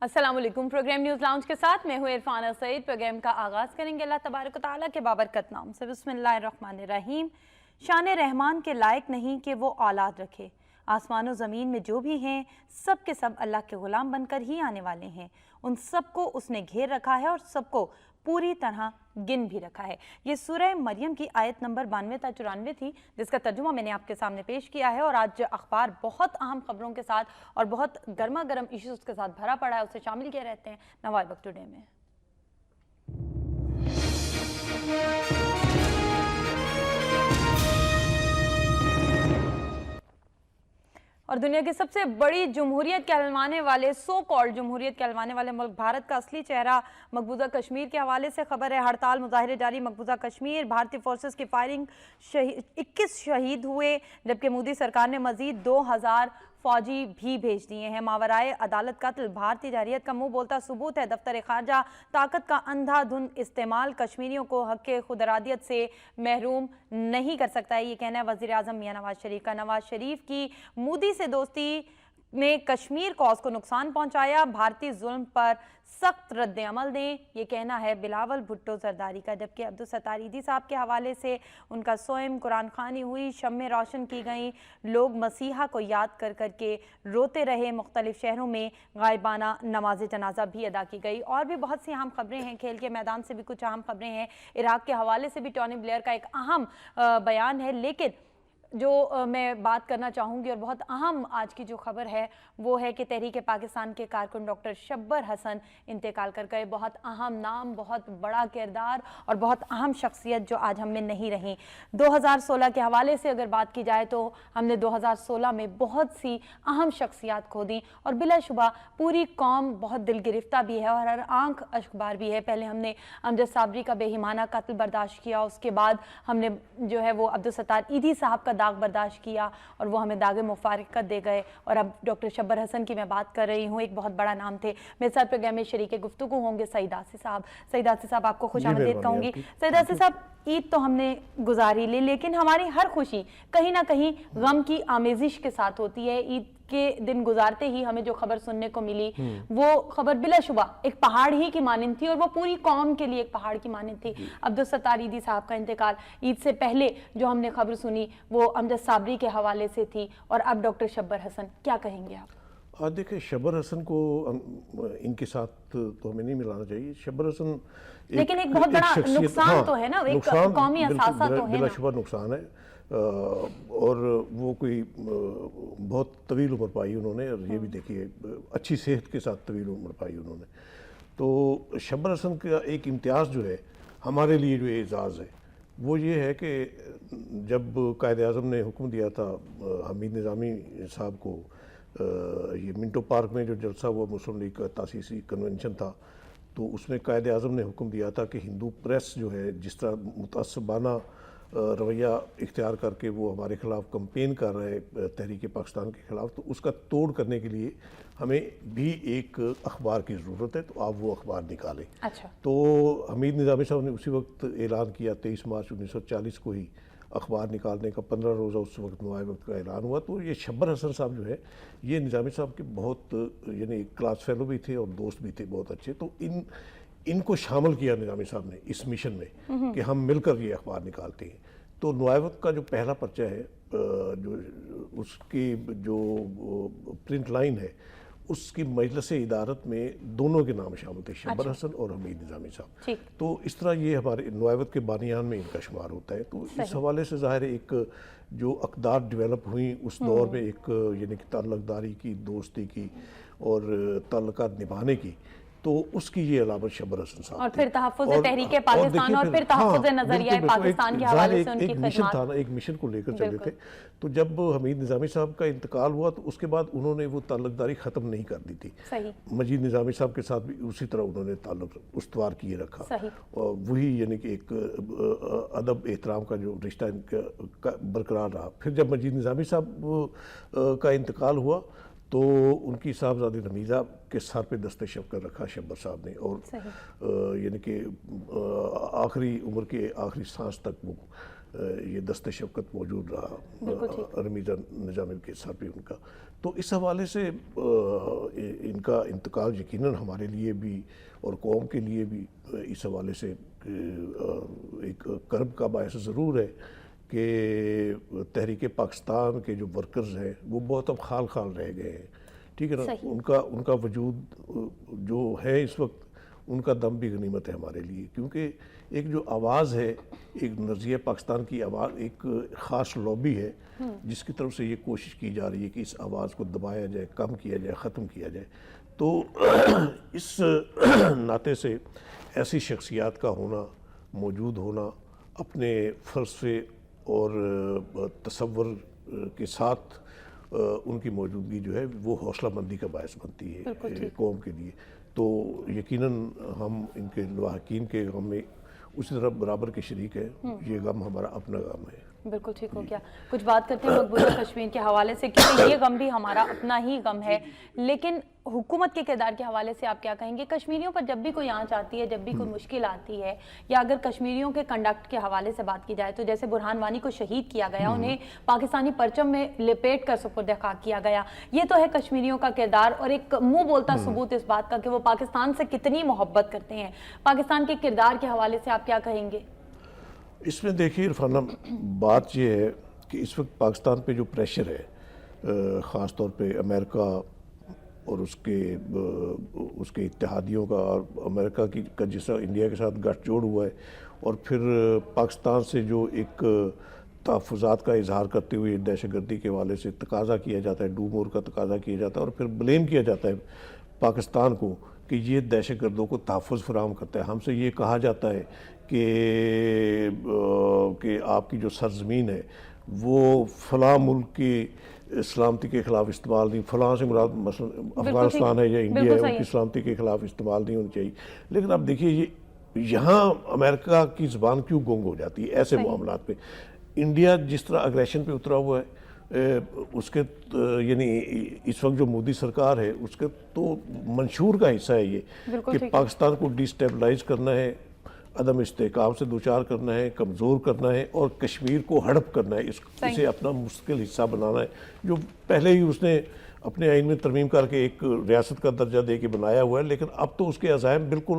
السلام علیکم۔ Programme news lounge کے ساتھ میں ہوں عرفانہ سعید۔ پروگرام کا آغاز کریں گے اللہ تبارک و تعالیٰ کے بابرکت نام سے۔ بسم اللہ الرحمن الرحیم۔ شان رحمان کے لائق نہیں کہ وہ اولاد رکھے، آسمان و زمین میں جو بھی ہیں سب کے سب اللہ کے غلام بن کر ہی آنے والے ہیں، ان سب کو اس نے گھیر رکھا ہے اور سب کو پوری طرح گن بھی رکھا ہے۔ یہ سورہ مریم کی آیت نمبر 92 تا 94 تھی، جس کا ترجمہ میں نے آپ کے سامنے پیش کیا ہے، اور آج اخبار بہت اہم خبروں کے ساتھ اور بہت گرما گرم ایشوز کے ساتھ بھرا پڑا ہے، اسے شامل کیے رہتے ہیں نوائے وقت ٹوڈے میں۔ اور دنیا کی سب سے بڑی جمہوریت کہلوانے والے سو کالڈ جمہوریت کہلوانے والے ملک بھارت کا اصلی چہرہ مقبوضہ کشمیر کے حوالے سے خبر ہے۔ ہڑتال مظاہرے جاری مقبوضہ کشمیر، بھارتی فورسز کی فائرنگ 21 شہید ہوئے، جبکہ مودی سرکار نے مزید 2000 فوجی بھی بھیج دیے ہیں۔ ماورائے عدالت قتل، بھارتی جارحیت کا منہ بولتا ثبوت ہے۔ دفتر خارجہ طاقت کا اندھا دھند استعمال کشمیریوں کو حق خودارادیت سے محروم نہیں کر سکتا ہے، یہ کہنا ہے وزیر اعظم میاں نواز شریف کا۔ نواز شریف کی مودی سے دوستی نے کشمیر کوز کو نقصان پہنچایا، بھارتی ظلم پر سخت رد عمل دیں، یہ کہنا ہے بلاول بھٹو زرداری کا۔ جبکہ عبدالستار ایدھی صاحب کے حوالے سے ان کا سوئم قرآن خوانی ہوئی، شمعیں روشن کی گئیں، لوگ مسیحا کو یاد کر کر کے روتے رہے، مختلف شہروں میں غائبانہ نماز جنازہ بھی ادا کی گئی۔ اور بھی بہت سی اہم خبریں ہیں، کھیل کے میدان سے بھی کچھ اہم خبریں ہیں، عراق کے حوالے سے بھی ٹونی بلیئر کا ایک اہم بیان ہے، لیکن جو میں بات کرنا چاہوں گی اور بہت اہم آج کی جو خبر ہے وہ ہے کہ تحریک پاکستان کے کارکن ڈاکٹر شبر حسن انتقال کر گئے۔ بہت اہم نام، بہت بڑا کردار اور بہت اہم شخصیت جو آج ہم میں نہیں رہیں۔ 2016 کے حوالے سے اگر بات کی جائے تو ہم نے 2016 میں بہت سی اہم شخصیات کھو دیں، اور بلا شبہ پوری قوم بہت دل گرفتہ بھی ہے اور ہر آنکھ اشکبار بھی ہے۔ پہلے ہم نے امجد صابری کا بے ایمانہ قتل برداشت کیا، اس کے بعد ہم نے جو ہے وہ عبدالستار ایدھی صاحب کا داغ برداشت کیا اور وہ ہمیں داغ مفارقت دے گئے، اور اب ڈاکٹر شبر حسن کی میں بات کر رہی ہوں، ایک بہت بڑا نام تھے۔ میرے ساتھ پروگرام میں شریک گفتگو ہوں گے سعید آصف صاحب۔ سعید آصف صاحب آپ کو خوش آمدید کہوں گی۔ سعید آصف صاحب، عید تو ہم نے گزاری لی، لیکن ہماری ہر خوشی کہیں نہ کہیں غم کی آمیزش کے ساتھ ہوتی ہے۔ عید کے دن گزارتے ہی ہمیں جو خبر سننے کو ملی وہ خبر بلا شبہ ایک پہاڑ ہی کی مانند تھی، اور وہ پوری قوم کے لیے ایک پہاڑ کی مانند تھی۔ عبدالستار ایدھی صاحب کا انتقال، عید سے پہلے جو ہم نے خبر سنی وہ امجد صابری کے حوالے سے تھی، اور اب ڈاکٹر شبر حسن، کیا کہیں گے آپ؟ دیکھیں، شبر حسن کو ان کے ساتھ تو ہمیں نہیں ملانا چاہیے۔ شبر حسن لیکن ایک بہت بڑا نقصان تو ہے نا، ایک قومی اثاثہ تو ہے نا، بلا شبہ نقصان ہے، اور وہ کوئی بہت طویل عمر پائی انہوں نے، اور یہ بھی دیکھیے اچھی صحت کے ساتھ طویل عمر پائی انہوں نے۔ تو شبر حسن کا ایک امتیاز جو ہے ہمارے لیے، جو اعزاز ہے وہ یہ ہے کہ جب قائد اعظم نے حکم دیا تھا حمید نظامی صاحب کو، یہ منٹو پارک میں جو جلسہ ہوا مسلم لیگ کا تاسیسی کنونشن تھا، تو اس میں قائد اعظم نے حکم دیا تھا کہ ہندو پریس جو ہے جس طرح متعصبانہ رویہ اختیار کر کے وہ ہمارے خلاف کمپین کر رہے تحریک پاکستان کے خلاف، تو اس کا توڑ کرنے کے لیے ہمیں بھی ایک اخبار کی ضرورت ہے، تو آپ وہ اخبار نکالیں۔ تو حمید نظامی صاحب نے اسی وقت اعلان کیا، 23 مارچ 1940 کو ہی اخبار نکالنے کا، 15 روزہ اس وقت نوائے وقت کا اعلان ہوا۔ تو یہ شبر حسن صاحب جو ہے یہ نظامی صاحب کے بہت یعنی کلاس فیلو بھی تھے اور دوست بھی تھے بہت اچھے، تو ان کو شامل کیا نظامی صاحب نے اس مشن میں کہ ہم مل کر یہ اخبار نکالتے ہیں۔ تو نوائے وقت کا جو پہلا پرچہ ہے، جو اس کی جو پرنٹ لائن ہے، اس کی مجلس ادارت میں دونوں کے نام شامل تھے، شبر حسن اور حمید نظامی صاحب۔ تو اس طرح یہ ہمارے نوائے وقت کے بانیان میں ان کا شمار ہوتا ہے۔ تو اس حوالے سے ظاہر ایک جو اقدار ڈیولپ ہوئیں اس دور میں، ایک یعنی کہ تعلق داری کی، دوستی کی اور تعلقات نبھانے کی، تو اس کی یہ علامت شبر حسن صاحب، اور پھر تحفظ تحریک پاکستان اور پھر تحفظ نظریہ پاکستان کے حوالے سے ان کی خدمات، ایک مشن تھا نا، ایک مشن کو لے کر چلے تھے۔ تو جب حمید نظامی صاحب کا انتقال ہوا تو اس کے بعد انہوں نے وہ تعلق داری ختم نہیں کر دی تھی۔ مجید نظامی صاحب کے ساتھ بھی اسی طرح انہوں نے تعلق استوار کیے رکھا، اور وہی یعنی کہ ایک ادب احترام کا جو رشتہ ان کا برقرار رہا۔ پھر جب مجید نظامی صاحب کا انتقال ہوا تو ان کی صاحبزادی نمیزہ کے سر پہ دست شفقت رکھا شبر صاحب نے، اور یعنی کہ آخری عمر کے آخری سانس تک وہ یہ دست شفقت موجود رہا رمیزہ نظامی کے سر پہ ان کا. تو اس حوالے سے ان کا انتقال یقیناً ہمارے لیے بھی اور قوم کے لیے بھی اس حوالے سے ایک کرب کا باعث ضرور ہے کہ تحریک پاکستان کے جو ورکرز ہیں وہ بہت اب خال خال رہ گئے ہیں. ٹھیک ہے نا, ان کا وجود جو ہے اس وقت, ان کا دم بھی غنیمت ہے ہمارے لیے, کیونکہ ایک جو آواز ہے, ایک نظریہ پاکستان کی آواز, ایک خاص لابی ہے جس کی طرف سے یہ کوشش کی جا رہی ہے کہ اس آواز کو دبایا جائے, کم کیا جائے, ختم کیا جائے. تو اس ناطے سے ایسی شخصیات کا ہونا, موجود ہونا, اپنے فلسفے اور تصور کے ساتھ ان کی موجودگی جو ہے وہ حوصلہ مندی کا باعث بنتی ہے قوم کے لیے. تو یقیناً ہم ان کے لواحقین کے غم میں اسی طرح برابر کے شریک ہیں. یہ غم ہمارا اپنا غم ہے. بالکل ٹھیک ہو گیا. کچھ بات کرتے ہیں مقبوضہ کشمیر کے حوالے سے, کیونکہ یہ غم بھی ہمارا اپنا ہی غم ہے, لیکن حکومت کے کردار کے حوالے سے آپ کیا کہیں گے؟ کشمیریوں پر جب بھی کوئی آنچ آتی ہے, جب بھی کوئی مشکل آتی ہے, یا اگر کشمیریوں کے کنڈکٹ کے حوالے سے بات کی جائے تو جیسے برہان وانی کو شہید کیا گیا, انہیں پاکستانی پرچم میں لپیٹ کر سپرد خاک کیا گیا, یہ تو ہے کشمیریوں کا کردار اور ایک منہ بولتا ثبوت اس بات کا کہ وہ پاکستان سے کتنی محبت کرتے ہیں. پاکستان کے کردار کے حوالے سے آپ کیا کہیں گے؟ اس میں دیکھیے عرفانہ, بات یہ ہے کہ اس وقت پاکستان پہ جو پریشر ہے, خاص طور پہ امریکہ اور اس کے اتحادیوں کا, اور امریکہ کا جس طرح انڈیا کے ساتھ گٹھ جوڑ ہوا ہے, اور پھر پاکستان سے جو ایک تحفظات کا اظہار کرتے ہوئے دہشت گردی کے حوالے سے تقاضا کیا جاتا ہے, ڈو مور کا تقاضا کیا جاتا ہے, اور پھر بلیم کیا جاتا ہے پاکستان کو کہ یہ دہشت گردوں کو تحفظ فراہم کرتا ہے. ہم سے یہ کہا جاتا ہے کہ آپ کی جو سرزمین ہے وہ فلاں ملک کی سلامتی کے خلاف استعمال نہیں, فلاں سے مراد مثلا افغانستان ہے یا انڈیا ہے, ان کی سلامتی کے خلاف استعمال نہیں ہونی چاہیے. لیکن اب دیکھیے یہاں امریکہ کی زبان کیوں گونگ ہو جاتی ہے ایسے معاملات پہ؟ انڈیا جس طرح اگریشن پہ اترا ہوا ہے, اس کے یعنی اس وقت جو مودی سرکار ہے اس کے تو منشور کا حصہ ہے یہ کہ پاکستان کو ڈی سٹیبلائز کرنا ہے, عدم استحکام سے دوچار کرنا ہے, کمزور کرنا ہے, اور کشمیر کو ہڑپ کرنا ہے, اسے اپنا مستقل حصہ بنانا ہے, جو پہلے ہی اس نے اپنے آئین میں ترمیم کر کے ایک ریاست کا درجہ دے کے بنایا ہوا ہے. لیکن اب تو اس کے عزائم بالکل,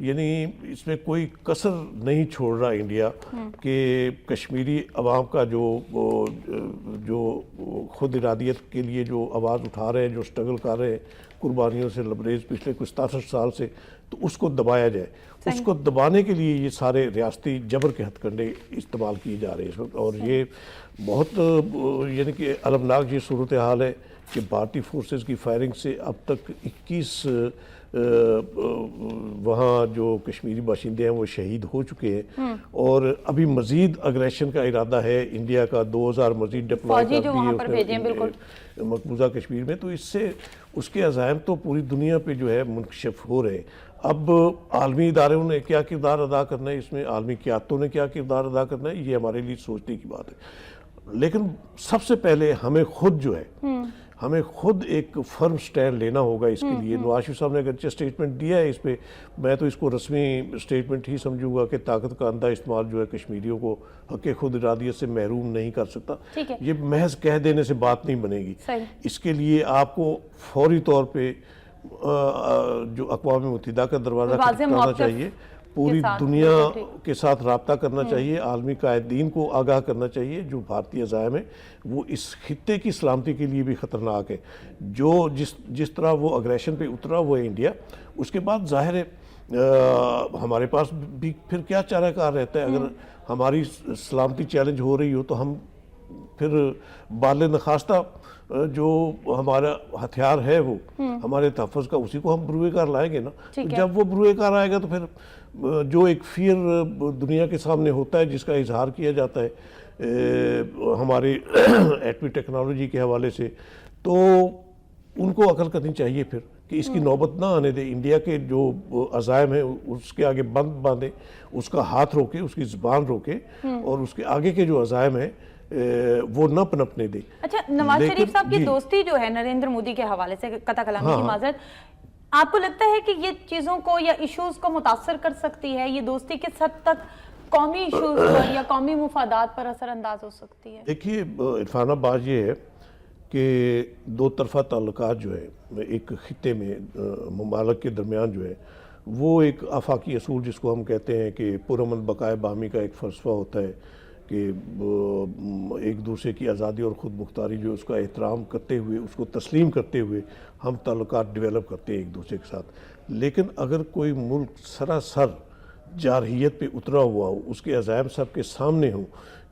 یعنی اس میں کوئی کسر نہیں چھوڑ رہا انڈیا کہ کشمیری عوام کا جو خود ارادیت کے لیے جو آواز اٹھا رہے ہیں, جو سٹرگل کر رہے ہیں قربانیوں سے لبریز پچھلے کچھ 67 سال سے, تو اس کو دبایا جائے. اس کو دبانے کے لیے یہ سارے ریاستی جبر کے ہتھ کنڈے استعمال کیے جا رہے ہیں اس وقت, اور یہ بہت یعنی کہ المناک یہ صورتحال ہے کہ بھارتی فورسز کی فائرنگ سے اب تک 21 وہاں جو کشمیری باشندے ہیں وہ شہید ہو چکے ہیں, اور ابھی مزید اگریشن کا ارادہ ہے انڈیا کا, 2000 مزید ڈپلوائے کر دیے مقبوضہ کشمیر میں. تو اس سے اس کے عزائم تو پوری دنیا پہ جو ہے منکشف ہو رہے ہیں. اب عالمی اداروں نے کیا کردار ادا کرنا ہے اس میں, عالمی قیادتوں نے کیا کردار ادا کرنا ہے, یہ ہمارے لیے سوچنے کی بات ہے. لیکن سب سے پہلے ہمیں خود جو ہے, ہمیں خود ایک فرم سٹینڈ لینا ہوگا اس کے لیے. نواز شریف صاحب نے اگرچہ اسٹیٹمنٹ دیا ہے اس پہ, میں تو اس کو رسمی اسٹیٹمنٹ ہی سمجھوں گا کہ طاقت کا اندھا استعمال جو ہے کشمیریوں کو حق خود ارادیت سے محروم نہیں کر سکتا. یہ محض کہہ دینے سے بات نہیں بنے گی. اس کے لیے آپ کو فوری طور پہ جو اقوام متحدہ کا دروازہ کھٹکھٹانا چاہیے, پوری دنیا کے ساتھ رابطہ کرنا چاہیے, عالمی قائدین کو آگاہ کرنا چاہیے. جو بھارتی عزائم ہے وہ اس خطے کی سلامتی کے لیے بھی خطرناک ہے. جو جس طرح وہ اگریشن پہ اترا ہوا ہے انڈیا, اس کے بعد ظاہر ہے ہمارے پاس بھی پھر کیا چارہ کار رہتا ہے. اگر ہماری سلامتی چیلنج ہو رہی ہو تو ہم پھر بال نخواستہ جو ہمارا ہتھیار ہے وہ ہمارے تحفظ کا, اسی کو ہم بروئے کار لائیں گے نا. جب وہ بروئے کار آئے گا تو پھر جو ایک فیئر دنیا کے سامنے ہوتا ہے جس کا اظہار کیا جاتا ہے ہماری ایٹمی ٹیکنالوجی کے حوالے سے, تو ان کو عقل کرنی چاہیے پھر کہ اس کی نوبت نہ آنے دے. انڈیا کے جو عزائم ہیں اس کے آگے بند باندھے, اس کا ہاتھ روکے, اس کی زبان روکے, اور اس کے آگے کے جو عزائم ہیں وہ نہ پنپنے دے. اچھا, نواز شریف صاحب کی دوستی جو ہے نریندر مودی کے حوالے سے, قطع کلامی کی معذرت, آپ کو لگتا ہے کہ یہ چیزوں کو یا ایشوز کو متاثر کر سکتی ہے؟ یہ دوستی کس حد تک قومی ایشوز پر یا قومی مفادات پر اثر انداز ہو سکتی ہے؟ دیکھیے عرفانہ، بات یہ ہے کہ دو طرفہ تعلقات جو ہے ایک خطے میں ممالک کے درمیان جو ہے وہ ایک آفاقی اصول جس کو ہم کہتے ہیں کہ پرامن بقائے باہمی کا ایک فلسفہ ہوتا ہے کہ ایک دوسرے کی آزادی اور خود مختاری جو اس کا احترام کرتے ہوئے، اس کو تسلیم کرتے ہوئے ہم تعلقات ڈیولپ کرتے ہیں ایک دوسرے کے ساتھ۔ لیکن اگر کوئی ملک سراسر جارحیت پہ اترا ہوا ہو، اس کے عزائم سب کے سامنے ہوں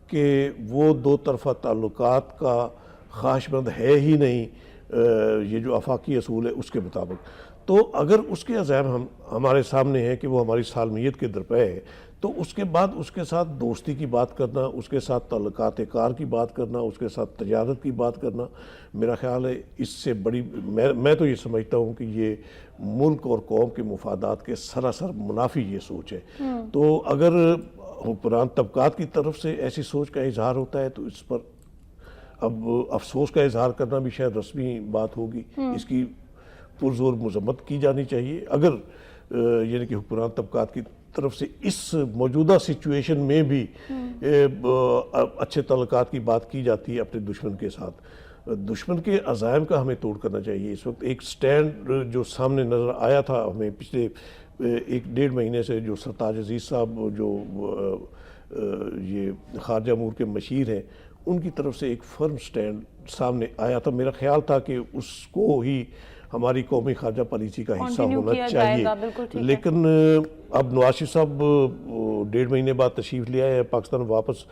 کہ وہ دو طرفہ تعلقات کا خواہش مند ہے ہی نہیں یہ جو آفاقی اصول ہے اس کے مطابق، تو اگر اس کے عزائم ہمارے سامنے ہیں کہ وہ ہماری سالمیت کے درپے ہے، تو اس کے بعد اس کے ساتھ دوستی کی بات کرنا، اس کے ساتھ تعلقات کار کی بات کرنا، اس کے ساتھ تجارت کی بات کرنا، میرا خیال ہے اس سے بڑی میں تو یہ سمجھتا ہوں کہ یہ ملک اور قوم کے مفادات کے سراسر منافی یہ سوچ ہے۔ تو اگر حکمران طبقات کی طرف سے ایسی سوچ کا اظہار ہوتا ہے تو اس پر اب افسوس کا اظہار کرنا بھی شاید رسمی بات ہوگی، اس کی پرزور مذمت کی جانی چاہیے۔ اگر یعنی کہ حکمران طبقات کی طرف سے اس موجودہ سچویشن میں بھی اچھے تعلقات کی بات کی جاتی ہے اپنے دشمن کے ساتھ، دشمن کے عزائم کا ہمیں توڑ کرنا چاہیے۔ اس وقت ایک سٹینڈ جو سامنے نظر آیا تھا ہمیں پچھلے 1-1.5 مہینے سے، جو سرتاج عزیز صاحب جو یہ خارجہ امور کے مشیر ہیں، ان کی طرف سے ایک فرم سٹینڈ سامنے آیا تھا، میرا خیال تھا کہ اس کو ہی ہماری قومی خارجہ پالیسی کا حصہ ہونا چاہیے۔ لیکن اب نواز شریف صاحب 1.5 مہینے بعد تشریف لے آئے ہیں پاکستان واپس،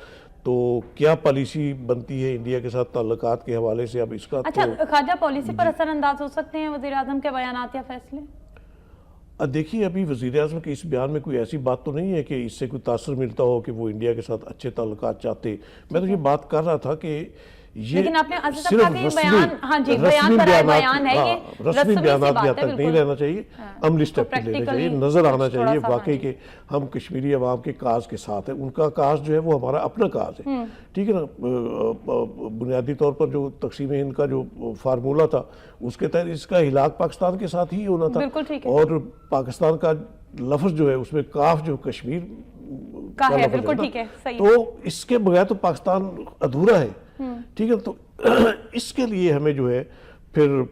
تو کیا پالیسی بنتی ہے انڈیا کے ساتھ تعلقات کے حوالے سے اب اس کا؟ اچھا، خارجہ پالیسی پر اثر انداز ہو سکتے ہیں وزیر اعظم کے بیانات یا فیصلے؟ دیکھیے ابھی وزیر اعظم کے اس بیان میں کوئی ایسی بات تو نہیں ہے کہ اس سے کوئی تاثر ملتا ہو کہ وہ انڈیا کے ساتھ اچھے تعلقات چاہتے۔ میں تو یہ بات کر رہا تھا کہ یہ لیکن آپ نے عزیز صاحب کہا کہ یہ بیان، ہاں جی، بیان برائے بیان ہے، یہ رسمی بیانات بھی حد تک نہیں رہنا چاہیے، عملی سٹیپ لینا چاہیے، نظر آنا چاہیے واقعی کہ ہم کشمیری عوام کے کاز کے ساتھ ہیں۔ ان کا کاز جو ہے وہ ہمارا اپنا کاز ہے، ٹھیک ہے نا۔ بنیادی طور پر جو تقسیم ہند کا جو فارمولہ تھا اس کے تحت اس کا ہلاک پاکستان کے ساتھ ہی ہونا تھا، اور پاکستان کا لفظ جو ہے اس میں کاف جو کشمیر کا لفظ ہے، تو اس کے بغیر تو پاکستان ادھورا ہے، ٹھیک ہے۔ تو اس کے لیے ہمیں جو ہے پھر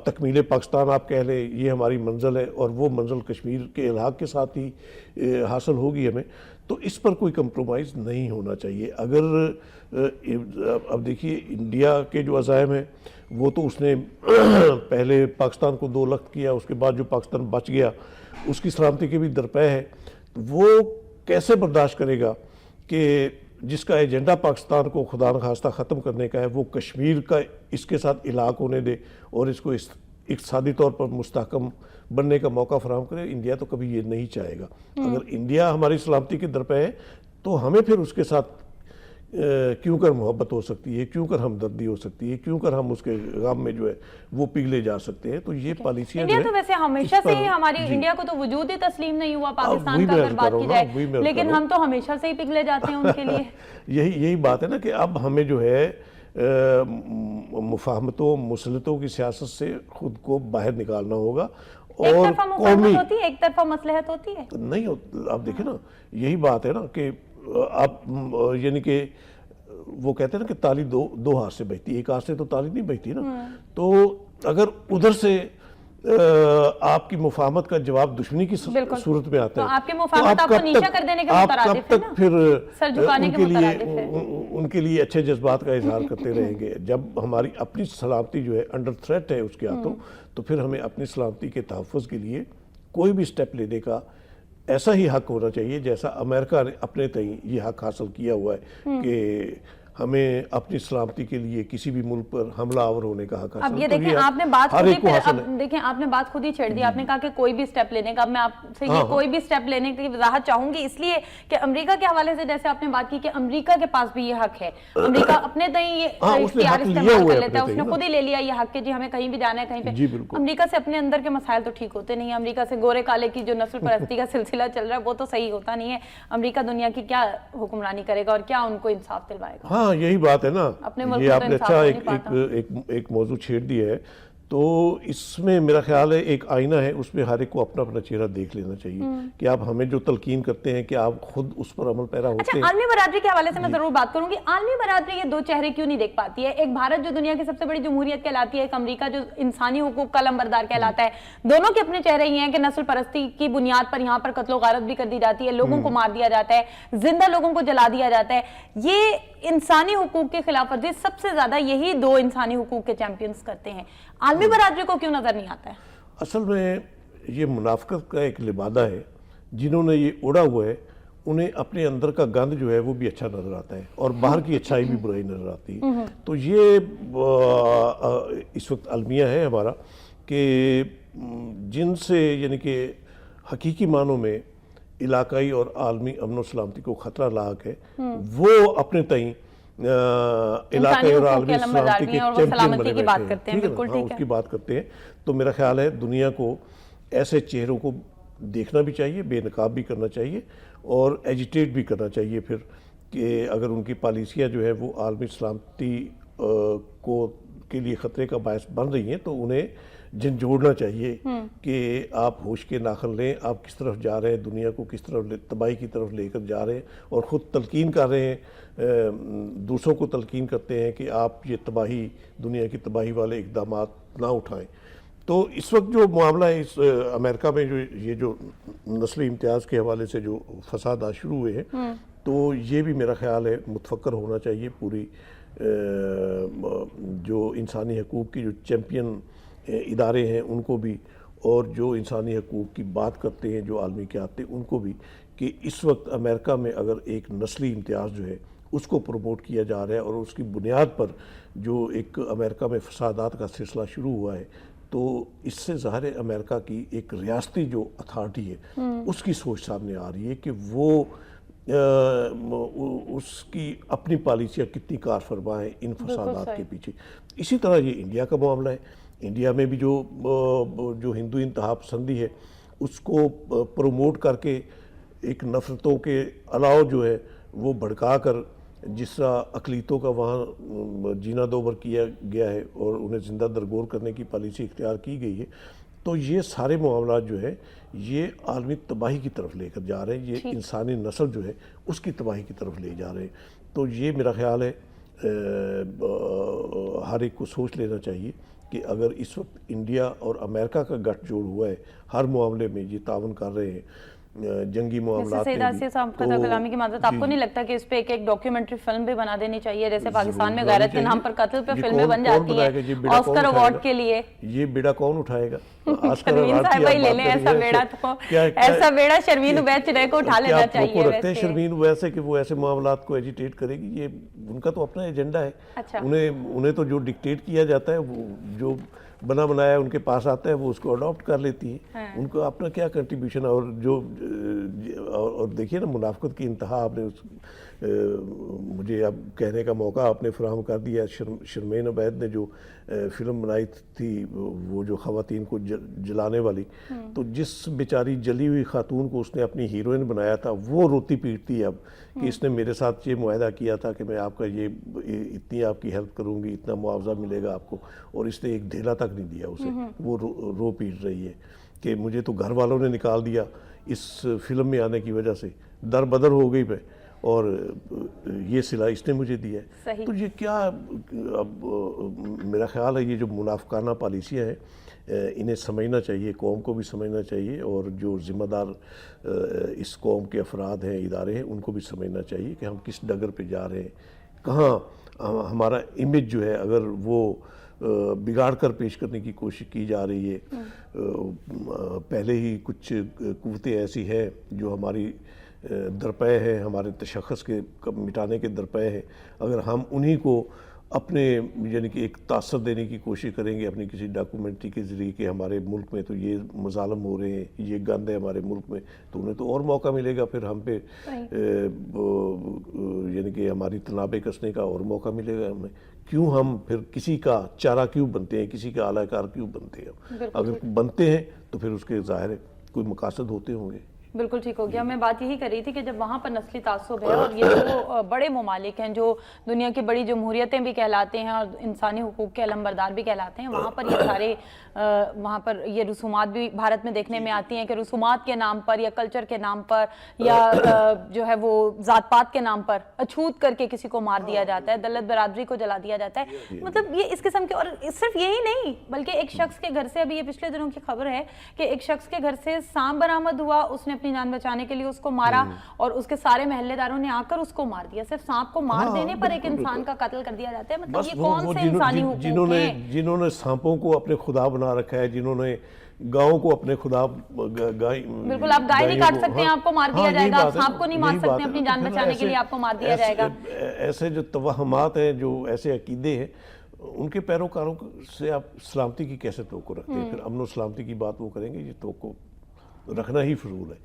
تکمیل پاکستان آپ کہہ لیں، یہ ہماری منزل ہے، اور وہ منزل کشمیر کے الحاق کے ساتھ ہی حاصل ہوگی ہمیں، تو اس پر کوئی کمپرومائز نہیں ہونا چاہیے۔ اگر اب دیکھیے انڈیا کے جو عزائم ہیں وہ تو اس نے پہلے پاکستان کو 2 لخت کیا، اس کے بعد جو پاکستان بچ گیا اس کی سلامتی کے بھی درپے ہے، وہ کیسے برداشت کرے گا کہ جس کا ایجنڈا پاکستان کو خدا نخواستہ ختم کرنے کا ہے وہ کشمیر کا اس کے ساتھ علاق ہونے دے اور اس کو اقتصادی طور پر مستحکم بننے کا موقع فراہم کرے؟ انڈیا تو کبھی یہ نہیں چاہے گا۔ اگر انڈیا ہماری سلامتی کے درپے ہے تو ہمیں پھر اس کے ساتھ کیوں کر محبت ہو سکتی ہے، کیوں کر ہمدردی ہو سکتی ہے، کیوں کر ہم اس کے غم میں جو ہے وہ پگھلے جا سکتے ہیں؟ تو یہ پالیسیاں انڈیا تو ویسے ہمیشہ سے ہی ہماری، انڈیا کو تو وجود ہی تسلیم نہیں ہوا پاکستان کا اگر بات کی جائے، لیکن ہم تو ہمیشہ سے ہی پگھلے جاتے ہیں ان کے لیے۔ یہی بات ہے نا کہ اب ہمیں جو ہے مفاہمتوں مصلحتوں کی سیاست سے خود کو باہر نکالنا ہوگا، اور ایک طرفہ مفاہمت ہوتی ہے، ایک طرفہ مصلحت ہوتی ہے؟ نہیں، آپ دیکھیں نا یہی بات ہے نا کہ آپ یعنی کہ وہ کہتے ہیں نا کہ تالی دو ہاتھ سے بجتی، ایک ہاتھ سے تو تالی نہیں بجتی نا۔ تو اگر ادھر سے آپ کی مفاہمت کا جواب دشمنی کی صورت میں آتا ہے تو آپ کی مفاہمت آپ کو نیچا کر دینے کے مترادف ہے نا، تک پھر سر جھکانے کے مترادف ہے۔ ان کے لیے اچھے جذبات کا اظہار کرتے رہیں گے۔ جب ہماری اپنی سلامتی جو ہے انڈر تھریٹ ہے اس کے ہاتھوں، تو پھر ہمیں اپنی سلامتی کے تحفظ کے لیے کوئی بھی سٹیپ لینے کا ایسا ہی حق ہونا چاہیے جیسا امریکہ نے اپنے تئیں یہ حق حاصل کیا ہوا ہے کہ ہمیں اپنی سلامتی کے لیے کسی بھی ملک پر حملہ آور ہونے کا حق حاصل۔ اب یہ دیکھیں آپ نے بات خود ہی دیکھیں آپ نے بات خود ہی چھیڑ دی، آپ نے کہا کہ کوئی بھی سٹیپ لینے کا، اب میں آپ سے یہ کوئی بھی سٹیپ لینے کی وضاحت چاہوں گی، اس لیے کہ امریکہ کے حوالے سے جیسے آپ نے بات کی کہ امریکہ کے پاس بھی یہ حق ہے، امریکہ اپنے تئیں یہ اختیار استعمال کر لیتا ہے، اس نے خود ہی لے لیا یہ حق کہ جی ہمیں کہیں بھی جانا ہے کہیں پہ۔ امریکہ سے اپنے اندر کے مسائل تو ٹھیک ہوتے نہیں ہیں، امریکہ سے گورے کالے کی جو نسل پرستی کا سلسلہ چل رہا ہے وہ تو صحیح ہوتا نہیں ہے۔ امریکہ دنیا کی کیا حکمرانی کرے گا اور کیا ان کو انصاف دلوائے گا؟ ہاں یہی بات ہے نا، یہ آپ نے اچھا ایک موضوع چھیڑ دیا ہے۔ تو اس میں میرا خیال ہے ایک آئینہ ہے, اس میں ہر ایک کو اپنا اپنا چہرہ دیکھ لینا چاہیے کہ آپ ہمیں جو تلقین کرتے ہیں کہ آپ خود اس پر عمل پیرا ہوتے ہیں. عالمی برادری کے حوالے سے میں ضرور بات کروں گی. عالمی برادری یہ دو چہرے کیوں نہیں دیکھ پاتی ہے؟ ایک بھارت جو دنیا کی سب سے بڑی جمہوریت کہلاتی ہے, ایک امریکہ جو انسانی حقوق کا علمبردار کہلاتا ہے, دونوں کے اپنے چہرے یہ ہیں کہ نسل پرستی کی بنیاد پر یہاں پر قتل و غارت بھی کر دی جاتی ہے, لوگوں کو مار دیا جاتا ہے, زندہ لوگوں کو جلا دیا جاتا ہے. یہ انسانی حقوق کے خلاف ورزی سب سے زیادہ یہی دو انسانی حقوق کے چیمپئنز کرتے ہیں. عالمی برادری کو کیوں نظر نہیں آتا ہے؟ اصل میں یہ منافقت کا ایک لبادہ ہے. جنہوں نے یہ اڑا ہوا ہے انہیں اپنے اندر کا گند جو ہے وہ بھی اچھا نظر آتا ہے اور باہر کی اچھائی بھی برائی نظر آتی ہے. تو یہ اس وقت المیہ ہے ہمارا کہ جن سے یعنی کہ حقیقی معنوں میں علاقائی اور عالمی امن و سلامتی کو خطرہ لاحق ہے, وہ اپنے تئیں علاقائی اور عالمی سلامتی کے چیمپئن بنے بیٹھے ہیں. اس کی بات کرتے ہیں. تو میرا خیال ہے دنیا کو ایسے چہروں کو دیکھنا بھی چاہیے, بے نقاب بھی کرنا چاہیے اور ایجیٹیٹ بھی کرنا چاہیے پھر کہ اگر ان کی پالیسیاں جو ہے وہ عالمی سلامتی کے لیے خطرے کا باعث بن رہی ہیں تو انہیں جھنجھوڑنا چاہیے کہ آپ ہوش کے ناخن لیں, آپ کس طرف جا رہے ہیں, دنیا کو کس طرف تباہی کی طرف لے کر جا رہے ہیں, اور خود تلقین کر رہے ہیں, دوسروں کو تلقین کرتے ہیں کہ آپ یہ تباہی, دنیا کی تباہی والے اقدامات نہ اٹھائیں. تو اس وقت جو معاملہ ہے اس امریکہ میں جو نسلی امتیاز کے حوالے سے جو فسادات شروع ہوئے ہیں, تو یہ بھی میرا خیال ہے متفکر ہونا چاہیے پوری جو انسانی حقوق کی جو چیمپئن ادارے ہیں ان کو بھی, اور جو انسانی حقوق کی بات کرتے ہیں جو عالمی قیادت ہیں ان کو بھی, کہ اس وقت امریکہ میں اگر ایک نسلی امتیاز جو ہے اس کو پروموٹ کیا جا رہا ہے اور اس کی بنیاد پر جو ایک امریکہ میں فسادات کا سلسلہ شروع ہوا ہے, تو اس سے ظاہر امریکہ کی ایک ریاستی جو اتھارٹی ہے اس کی سوچ سامنے آ رہی ہے کہ وہ اس کی اپنی پالیسیاں کتنی کار فرما ہیں ان فسادات کے پیچھے. اسی طرح یہ انڈیا کا معاملہ ہے. انڈیا میں بھی جو ہندو انتہا پسندی ہے اس کو پروموٹ کر کے ایک نفرتوں کے علاوہ جو ہے وہ بھڑکا کر جس طرح اقلیتوں کا وہاں جینا دوبر کیا گیا ہے اور انہیں زندہ درگور کرنے کی پالیسی اختیار کی گئی ہے, تو یہ سارے معاملات جو ہے یہ عالمی تباہی کی طرف لے کر جا رہے ہیں, یہ انسانی نسل جو ہے اس کی تباہی کی طرف لے جا رہے ہیں. تو یہ میرا خیال ہے ہر ایک کو سوچ لینا چاہیے کہ اگر اس وقت انڈیا اور امریکہ کا گٹھ جوڑ ہوا ہے ہر معاملے میں, یہ تعاون کر رہے ہیں جنگی معاملات میں بھی, کلامی کی معذرت, آپ کو نہیں لگتا کہ اس پہ ایک ڈاکیومنٹری فلم بھی بنا دینی چاہیے جیسے پاکستان میں غیرت کے نام پر قتل پہ فلمیں بن جاتی ہیں آسکر ایوارڈ کے لیے؟ یہ بیڑا کون اٹھائے گا؟ شرمین صاحبہ ہی لے لیں ایسا بیڑا, تو ایسا بیڑا شرمین عبید چرے کو اٹھا لینا چاہیے. کیا رکھتے ہیں شرمین عبید سے کہ وہ ایسے معاملات کو ایجیٹیٹ کرے گی؟ یہ ان کا تو اپنا ایجنڈا ہے. انہیں تو جو ڈکٹیٹ کیا جاتا ہے وہ جو بنا بنایا ان کے پاس آتا ہے وہ اس کو اڈاپٹ کر لیتی ہے. ان کو اپنا کیا کنٹریبیوشن. اور دیکھیے نا منافقت کی انتہا آپ نے مجھے اب کہنے کا موقع آپ نے فراہم کر دیا. شرمین عبید نے جو فلم بنائی تھی وہ جو خواتین کو جلانے والی, تو جس بیچاری جلی ہوئی خاتون کو اس نے اپنی ہیروئن بنایا تھا وہ روتی پیٹتی ہے اب کہ اس نے میرے ساتھ یہ معاہدہ کیا تھا کہ میں آپ کا یہ اتنی آپ کی ہیلپ کروں گی, اتنا معاوضہ ملے گا آپ کو, اور اس نے ایک ڈھیلا تک نہیں دیا اسے. وہ رو پیٹ رہی ہے کہ مجھے تو گھر والوں نے نکال دیا اس فلم میں آنے کی وجہ سے, در بدر ہو گئی میں, اور یہ صلہ اس نے مجھے دیا ہے. تو یہ کیا, اب میرا خیال ہے یہ جو منافقانہ پالیسیاں ہیں انہیں سمجھنا چاہیے, قوم کو بھی سمجھنا چاہیے, اور جو ذمہ دار اس قوم کے افراد ہیں, ادارے ہیں, ان کو بھی سمجھنا چاہیے کہ ہم کس ڈگر پہ جا رہے ہیں, کہاں ہمارا امیج جو ہے اگر وہ بگاڑ کر پیش کرنے کی کوشش کی جا رہی ہے. پہلے ہی کچھ قوتیں ایسی ہیں جو ہماری درپے ہیں, ہمارے تشخص کے مٹانے کے درپے ہیں. اگر ہم انہی کو اپنے یعنی کہ ایک تاثر دینے کی کوشش کریں گے اپنی کسی ڈاکومنٹری کے ذریعے کہ ہمارے ملک میں تو یہ مظالم ہو رہے ہیں, یہ گند ہے ہمارے ملک میں, تو انہیں تو اور موقع ملے گا پھر ہم پہ یعنی کہ ہماری تنابیں کسنے کا اور موقع ملے گا ہمیں. کیوں ہم پھر کسی کا چارہ کیوں بنتے ہیں, کسی کا اعلی کار کیوں بنتے ہیں؟ اگر بنتے ہیں تو پھر اس کے ظاہر ہے کوئی مقاصد ہوتے ہوں گے. بالکل ٹھیک ہو گیا. میں بات یہی کر رہی تھی کہ جب وہاں پر نسلی تعصب ہے اور یہ جو بڑے ممالک ہیں جو دنیا کی بڑی جمہوریتیں بھی کہلاتے ہیں اور انسانی حقوق کے علمبردار بھی کہلاتے ہیں, وہاں پر یہ سارے وہاں پر یہ رسومات بھی بھارت میں دیکھنے میں آتی ہیں کہ رسومات کے نام پر یا کلچر کے نام پر یا جو ہے وہ ذات پات کے نام پر اچھوت کر کے کسی کو مار دیا جاتا ہے, دلت برادری کو جلا دیا جاتا ہے. مطلب یہ اس قسم کے, اور صرف یہی نہیں بلکہ ایک شخص کے گھر سے, ابھی یہ پچھلے دنوں کی خبر ہے کہ ایک شخص کے گھر سے سانپ برآمد ہوا, اس نے اپنی جان بچانے کے لیے اس کو مارا اور اس کے سارے محلے داروں نے آ کر اس کو مار دیا. صرف سانپ کو مار دینے پر ایک انسان کا قتل کر دیا جاتا ہے. مطلب یہ کون سے انسانی حقوق ہیں؟ جنہوں نے سانپوں کو اپنے خدا بنا رکھا ہے, جنہوں نے گاؤں کو اپنے خدا, بالکل آپ گائے نہیں کاٹ سکتے ہیں, آپ کو مار دیا جائے گا. آپ سانپ کو نہیں مار سکتے اپنی جان بچانے کے لیے, آپ کو مار دیا جائے گا. ایسے جو توہمات ہیں, جو ایسے عقیدے ہیں, ان کے پیروکاروں سے آپ سلامتی کی کیسے توقع رکھتے ہیں؟ پھر امن و سلامتی کی بات وہ کریں گے, یہ توقع رکھنا ہی فضول ہے.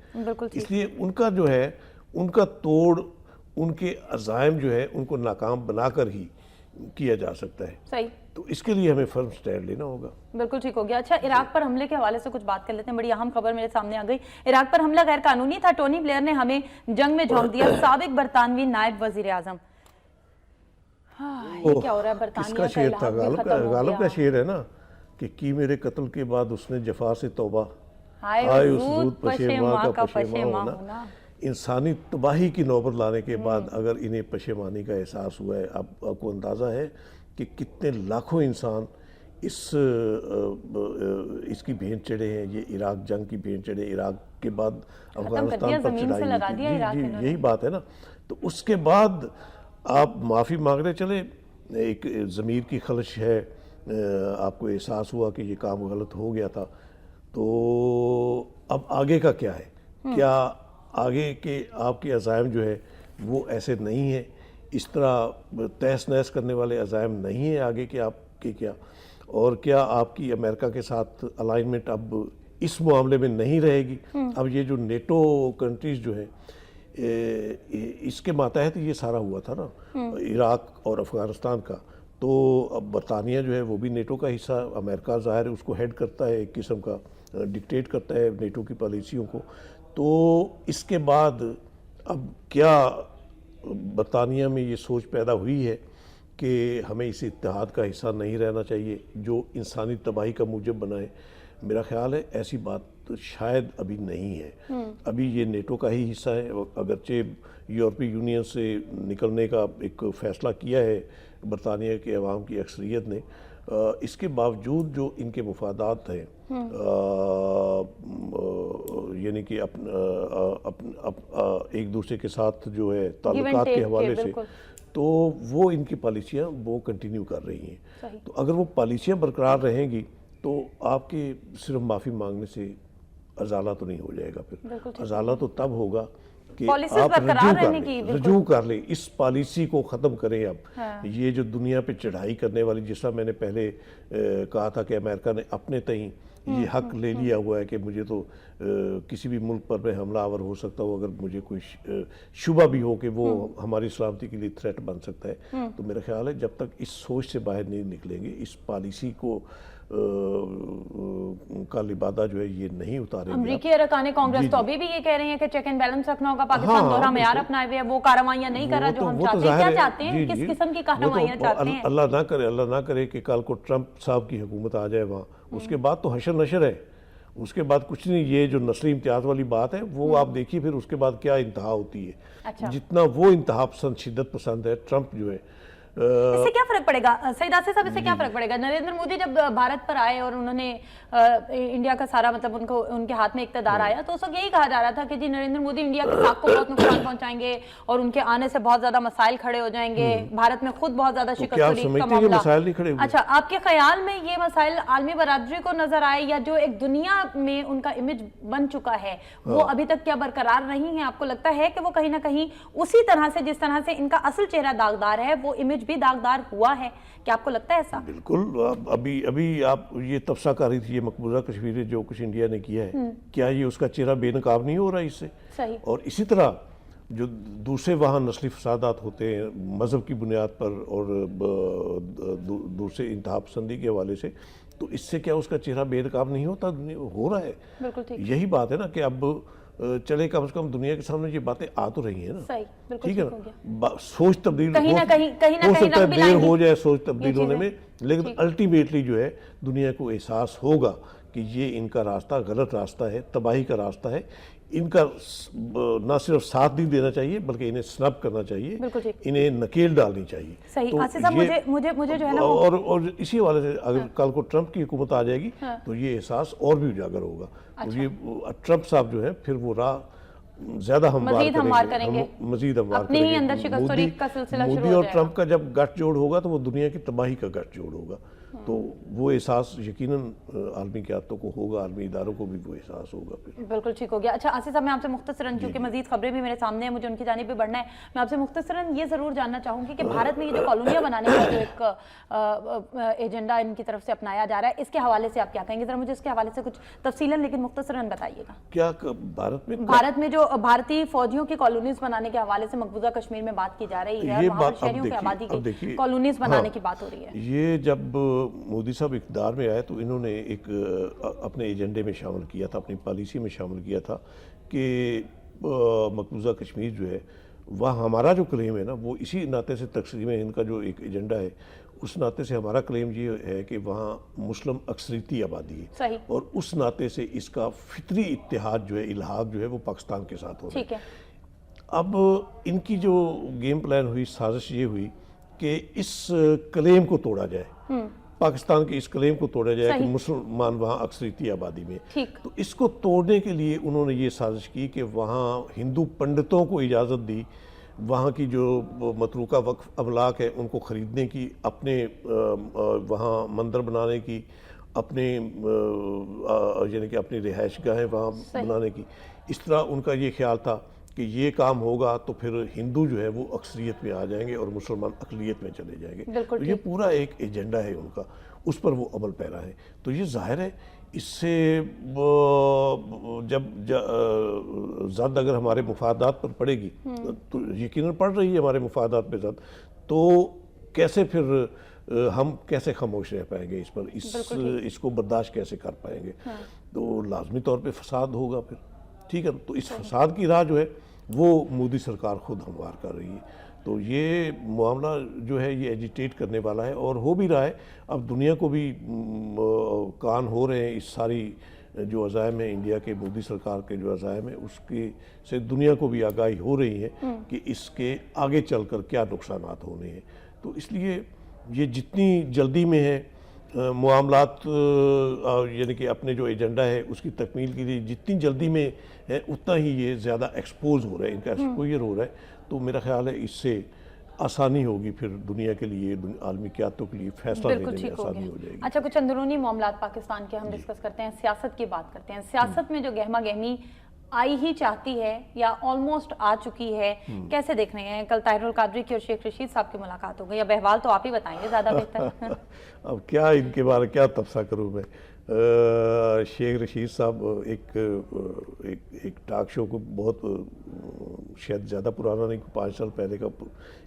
اس لیے ان کا جو ہے, ان کا توڑ, ان کے عزائم جو ہے, ان کو ناکام بنا کر ہی کیا جا سکتا ہے. صحیح. تو اس کے لیے ہمیں فرم سٹینڈ لینا ہوگا. بالکل ٹھیک ہو گیا. اچھا, عراق پر حملے کے حوالے سے کچھ بات کر لیتے ہیں. بڑی اہم خبر میرے سامنے آ گئی. عراق پر حملہ غیر قانونی تھا, ٹونی بلیئر نے ہمیں جنگ میں جھونک دیا. سابق برطانوی نائب وزیر اعظم. یہ کیا ہو رہا ہے؟ برطانیہ کا شعر تھا, غالب کا شعر ہے نا, کہ کی میرے قتل کے بعد اس نے جفا سے توبہ, آئے اس رود پشیماں کا پشیماں ہونا. انسانی تباہی کی نوبت لانے کے بعد اگر انہیں پشیمانی کا احساس ہوا ہے, اب آپ کو اندازہ ہے کہ کتنے لاکھوں انسان اس کی بھین چڑھے ہیں. یہ عراق جنگ کی بھین چڑھے, عراق کے بعد افغانستان پر چڑھائی, یہی بات ہے نا. تو اس کے بعد آپ معافی مانگنے چلے, ایک ضمیر کی خلش ہے, آپ کو احساس ہوا کہ یہ کام غلط ہو گیا تھا. تو اب آگے کا کیا ہے؟ کیا آگے کے آپ کے عزائم جو ہے وہ ایسے نہیں ہیں, اس طرح تہس نہس کرنے والے عزائم نہیں ہیں آگے کے آپ کے کیا؟ اور کیا آپ کی امریکہ کے ساتھ الائنمنٹ اب اس معاملے میں نہیں رہے گی؟ اب یہ جو نیٹو کنٹریز جو ہیں, اس کے ماتحت یہ سارا ہوا تھا نا, عراق اور افغانستان کا. تو اب برطانیہ جو ہے وہ بھی نیٹو کا حصہ, امریکہ ظاہر ہے اس کو ہیڈ کرتا ہے, ایک قسم کا ڈکٹیٹ کرتا ہے نیٹو کی پالیسیوں کو. تو اس کے بعد اب کیا برطانیہ میں یہ سوچ پیدا ہوئی ہے کہ ہمیں اس اتحاد کا حصہ نہیں رہنا چاہیے جو انسانی تباہی کا موجب بنائے؟ میرا خیال ہے ایسی بات شاید ابھی نہیں ہے. ابھی یہ نیٹو کا ہی حصہ ہے, اگرچہ یورپی یونین سے نکلنے کا ایک فیصلہ کیا ہے برطانیہ کے عوام کی اکثریت نے, اس کے باوجود جو ان کے مفادات ہیں, یعنی کہ ایک دوسرے کے ساتھ جو ہے تعلقات کے حوالے سے, تو وہ ان کی پالیسیاں وہ کنٹینیو کر رہی ہیں. تو اگر وہ پالیسیاں برقرار رہیں گی تو آپ کے صرف معافی مانگنے سے ازالہ تو نہیں ہو جائے گا. پھر ازالہ تو تب ہوگا کہ آپ رجوع کر لیں, اس پالیسی کو ختم کریں. اب یہ جو دنیا پہ چڑھائی کرنے والی, جس طرح میں نے پہلے کہا تھا کہ امریکہ نے اپنے تئیں یہ حق لے لیا ہوا ہے کہ مجھے تو کسی بھی ملک پر میں حملہ آور ہو سکتا ہوں اگر مجھے کوئی شبہ بھی ہو کہ وہ ہماری سلامتی کے لیے تھریٹ بن سکتا ہے. تو میرا خیال ہے جب تک اس سوچ سے باہر نہیں نکلیں گے, اس پالیسی کو کا لبادہ جو ہے یہ نہیں اتاریں گے. امریکی ارکان کانگریس تو ابھی بھی یہ کہہ رہے ہیں کہ چیک اینڈ بیلنس رکھنا ہوگا, پاکستان دوہرا معیار اپنائے ہوئے وہ کارروائیاں نہیں کر رہا جو ہم چاہتے ہیں. کیا چاہتے ہیں, کس قسم کی کارروائیاں چاہتے ہیں؟ اللہ نہ کرے کہ کل کو ٹرمپ صاحب کی حکومت آ جائے وہاں, اس کے بعد تو حشر نشر ہے, اس کے بعد کچھ نہیں. یہ جو نسلی امتیاز والی بات ہے وہ آپ دیکھیے پھر اس کے بعد کیا انتہا ہوتی ہے. جتنا وہ انتہا پسند, شدت پسند ہے ٹرمپ جو ہے, اس سے کیا فرق پڑے گا سعید آصف صاحب؟ اس سے کیا فرق پڑے گا؟ نریندر مودی جب بھارت پر آئے اور انہوں نے انڈیا کا سارا مطلب ان کے ہاتھ میں اقتدار آیا تو اس وقت یہی کہا جا رہا تھا کہ جی نریندر مودی انڈیا کے ساتھ کو بہت نقصان پہنچائیں گے اور ان کے آنے سے بہت زیادہ مسائل کھڑے ہو جائیں گے, بھارت میں خود بہت زیادہ شکست کا معاملہ. اچھا, آپ کے خیال میں یہ مسائل عالمی برادری کو نظر آئے یا جو ایک دنیا میں ان کا امیج بن چکا ہے وہ ابھی تک کیا برقرار نہیں ہے؟ آپ کو لگتا ہے کہ وہ کہیں نہ کہیں اسی طرح سے جس طرح سے ان کا اصل چہرہ داغدار ہے وہ امیج بھی داغدار ہوا ہے؟ کیا آپ کو لگتا ہے ایسا؟ بالکل. ابھی آپ یہ تبصرہ کر رہی تھی, یہ مقبوضہ کشمیر جو کچھ انڈیا نے کیا ہے, کیا یہ اس کا چہرہ بے نقاب نہیں ہو رہا اس سے؟ صحیح. اور اسی طرح جو دوسرے وہاں نسلی فسادات ہوتے ہیں مذہب کی بنیاد پر اور دوسرے انتہا پسندی کے حوالے سے, تو اس سے کیا اس کا چہرہ بے نقاب نہیں ہوتا؟ ہو رہا ہے. بالکل ٹھیک. یہی بات ہے نا کہ اب چلے کم از کم دنیا کے سامنے یہ باتیں آ تو رہی ہیں نا. صحیح، بالکل ٹھیک ہے ٹھیک ہو نا. سوچ تبدیل کہیں نہ کہیں ہو سکتا ہے رنگ بھی دیر لائیں ہو گی جائے سوچ تبدیل ہونے میں، لیکن الٹیمیٹلی جو ہے دنیا کو احساس ہوگا کہ یہ ان کا راستہ غلط راستہ ہے، تباہی کا راستہ ہے. ان کا نہ صرف ساتھ نہیں دینا چاہیے بلکہ انہیں سنب کرنا چاہیے، بالکل ٹھیک. انہیں نکیل ڈالنی چاہیے. صحیح. آصف صاحب مجھے جو ہے نا اور اسی حوالے سے اگر کل کو ٹرمپ کی حکومت آ جائے گی تو یہ احساس اور بھی اجاگر ہوگا. تو یہ ٹرمپ صاحب جو ہے پھر وہ راہ زیادہ ہموار کریں گے، مزید ہموار کریں گے. اپنے ہی اندر شکست و ریگ کا سلسلہ شروع ہو مودی اور جائے گا. ٹرمپ کا جب گٹھ جوڑ ہوگا تو وہ دنیا کی تباہی کا گٹھ جوڑ ہوگا. تو وہ احساس یقیناً عالمی قیادتوں کو ہوگا، عالمی اداروں کو بھی وہ احساس ہوگا. پھر بالکل ٹھیک ہو گیا. اچھا آصف صاحب، میں آپ سے مختصراً کیونکہ مزید خبریں بھی میرے سامنے ہیں، مجھے ان کی جانب بھی بڑھنا ہے، میں آپ سے مختصراً یہ ضرور جاننا چاہوں گی کہ بھارت میں یہ جو کالونیاں بنانے کا جو ایک ایجنڈا ان کی طرف سے اپنایا جا رہا ہے، اس کے حوالے سے آپ کیا کہیں گے؟ ذرا مجھے اس کے حوالے سے کچھ تفصیلاً لیکن مختصراً بتائیے گا. کیا بھارت میں جو بھارتی فوجیوں کی کالونیز بنانے کے حوالے سے مقبوضہ کشمیر میں بات کی جا رہی ہے، وہاں پر شہریوں کی آبادی کی کالونیز بنانے کی بات ہو رہی ہے. یہ جب مودی صاحب اقتدار میں آئے تو انہوں نے ایک اپنے ایجنڈے میں شامل کیا تھا، اپنی پالیسی میں شامل کیا تھا کہ مقبوضہ کشمیر جو ہے وہاں ہمارا جو کلیم ہے نا وہ اسی ناطے سے تقسیم ہند کا جو ایک ایجنڈا ہے اس ناطے سے ہمارا کلیم یہ ہے کہ وہاں مسلم اکثریتی آبادی ہے. صحیح. اور اس ناطے سے اس کا فطری اتحاد جو ہے، الحاق جو ہے وہ پاکستان کے ساتھ ہو رہا ہے. ٹھیک ہے. اب ان کی جو گیم پلان ہوئی، سازش یہ ہوئی کہ اس کلیم کو توڑا جائے، پاکستان کے اس کلیم کو توڑا جائے کہ مسلمان وہاں اکثریتی آبادی میں. تو اس کو توڑنے کے لیے انہوں نے یہ سازش کی کہ وہاں ہندو پنڈتوں کو اجازت دی وہاں کی جو متروکہ وقف املاک ہے ان کو خریدنے کی، اپنے وہاں مندر بنانے کی، اپنے یعنی کہ اپنی رہائش گاہیں وہاں بنانے کی. اس طرح ان کا یہ خیال تھا کہ یہ کام ہوگا تو پھر ہندو جو ہے وہ اکثریت میں آ جائیں گے اور مسلمان اقلیت میں چلے جائیں گے. تو یہ پورا ایک ایجنڈا ہے ان کا، اس پر وہ عمل پیرا ہے. تو یہ ظاہر ہے اس سے جب زد اگر ہمارے مفادات پر پڑے گی تو یقیناً پڑ رہی ہے ہمارے مفادات پہ زد، تو کیسے پھر ہم کیسے خاموش رہ پائیں گے اس پر، اس کو برداشت کیسے کر پائیں گے؟ تو لازمی طور پہ فساد ہوگا پھر. ٹھیک ہے. تو اس فساد کی راہ جو ہے وہ مودی سرکار خود ہموار کر رہی ہے. تو یہ معاملہ جو ہے یہ ایجیٹیٹ کرنے والا ہے اور ہو بھی رہا ہے. اب دنیا کو بھی کان ہو رہے ہیں اس ساری جو عزائم ہیں انڈیا کے، مودی سرکار کے جو عزائم ہیں اس کی سے دنیا کو بھی آگاہی ہو رہی ہے کہ اس کے آگے چل کر کیا نقصانات ہونے ہیں. تو اس لیے یہ جتنی جلدی میں ہے معاملات یعنی کہ اپنے جو ایجنڈا ہے اس کی تکمیل کے لیے جتنی جلدی میں ہے اتنا ہی یہ زیادہ ایکسپوز ہو رہا ہے، ان کا ایکسپوجر ہو رہا ہے. تو میرا خیال ہے اس سے آسانی ہوگی پھر دنیا کے لیے، عالمی قیادتوں کے لیے فیصلہ لینے میں آسانی ہو جائے گی. اچھا، کچھ اندرونی معاملات پاکستان کے ہم ڈسکس کرتے ہیں، سیاست کی بات کرتے ہیں. سیاست میں جو گہما گہمی آئی ہی چاہتی ہے یا آلموسٹ آ چکی ہے، کیسے دیکھ رہے ہیں؟ کل طاہر القادری کی اور شیخ رشید صاحب کی ملاقات ہو گئی. اب احوال تو آپ ہی بتائیں گے زیادہ بہتر. اب کیا ان کے بارے کیا تبصرہ کروں میں. شیخ رشید صاحب ایک ٹاک شو کو بہت شاید زیادہ پرانا نہیں، 5 سال پہلے کا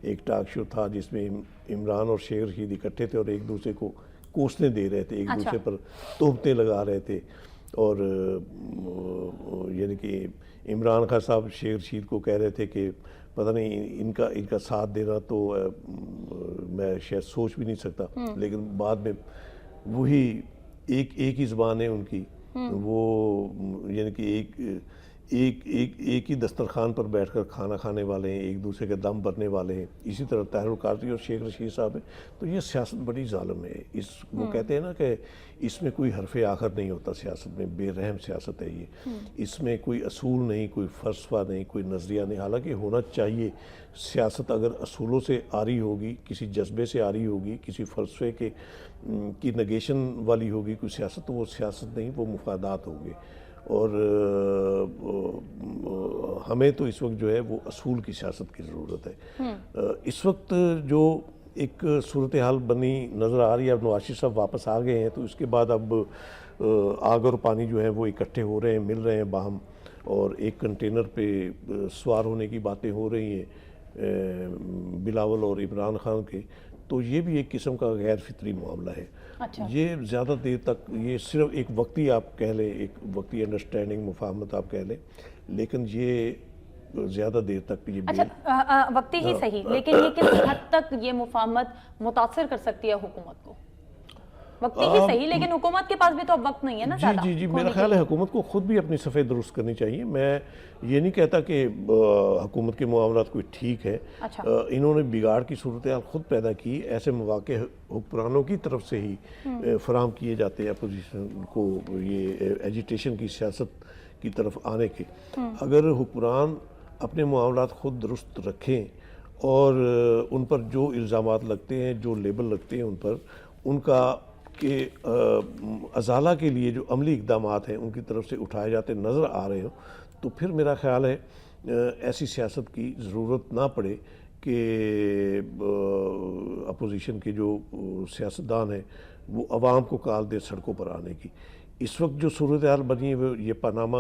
ایک ٹاک شو تھا جس میں عمران اور شیخ رشید اکٹھے تھے اور ایک دوسرے کو کوسنے دے رہے تھے، ایک دوسرے پر تہمتیں لگا رہے تھے. اور یعنی کہ عمران خان صاحب شیخ رشید کو کہہ رہے تھے کہ پتہ نہیں ان کا ساتھ دینا تو میں شاید سوچ بھی نہیں سکتا، لیکن بعد میں وہی ایک ہی زبان ہے ان کی، وہ یعنی کہ ایک ہی دسترخوان پر بیٹھ کر کھانا کھانے والے ہیں، ایک دوسرے کے دم بھرنے والے ہیں. اسی طرح طاہر القادری اور شیخ رشید صاحب ہیں. تو یہ سیاست بڑی ظالم ہے. وہ کہتے ہیں نا کہ اس میں کوئی حرف آخر نہیں ہوتا، سیاست میں بے رحم سیاست ہے یہ. اس میں کوئی اصول نہیں، کوئی فلسفہ نہیں، کوئی نظریہ نہیں. حالانکہ ہونا چاہیے. سیاست اگر اصولوں سے آ رہی ہوگی، کسی جذبے سے آ رہی ہوگی، کسی فلسفے کی نگیشن والی ہوگی کوئی سیاست، تو وہ سیاست نہیں، وہ مفادات ہوں گے. اور ہمیں تو اس وقت جو ہے وہ اصول کی سیاست کی ضرورت ہے. اس وقت جو ایک صورتحال بنی نظر آ رہی ہے، اب نواز شریف صاحب واپس آ گئے ہیں تو اس کے بعد اب آگ اور پانی جو ہے وہ اکٹھے ہو رہے ہیں، مل رہے ہیں باہم، اور ایک کنٹینر پہ سوار ہونے کی باتیں ہو رہی ہیں بلاول اور عمران خان کے. تو یہ بھی ایک قسم کا غیر فطری معاملہ ہے. اچھا یہ زیادہ دیر تک یہ صرف ایک وقتی آپ کہہ لیں، ایک وقتی انڈرسٹینڈنگ مفاہمت آپ کہہ لیں، لیکن یہ زیادہ دیر تک یہ اچھا وقتی ہی صحیح، لیکن یہ کس حد تک یہ مفاہمت متاثر کر سکتی ہے حکومت کو؟ وقتی ہی صحیح، لیکن حکومت کے پاس بھی تو اب وقت نہیں ہے نا زیادہ. جی میرا خیال ہے حکومت کو خود بھی اپنی صفحے درست کرنی چاہیے. میں یہ نہیں کہتا کہ حکومت کے معاملات کوئی ٹھیک ہے. انہوں نے بگاڑ کی صورتحال خود پیدا کی. ایسے مواقع حکمرانوں کی طرف سے ہی فراہم کیے جاتے ہیں اپوزیشن کو یہ ایجیٹیشن کی سیاست کی طرف آنے کے. اگر حکمران اپنے معاملات خود درست رکھیں اور ان پر جو الزامات لگتے ہیں، جو لیبل لگتے ہیں ان پر، ان کا کہ ازالہ کے لیے جو عملی اقدامات ہیں ان کی طرف سے اٹھائے جاتے نظر آ رہے ہوں، تو پھر میرا خیال ہے ایسی سیاست کی ضرورت نہ پڑے کہ اپوزیشن کے جو سیاستدان ہیں وہ عوام کو کال دے سڑکوں پر آنے کی. اس وقت جو صورتحال بنی ہے وہ یہ پاناما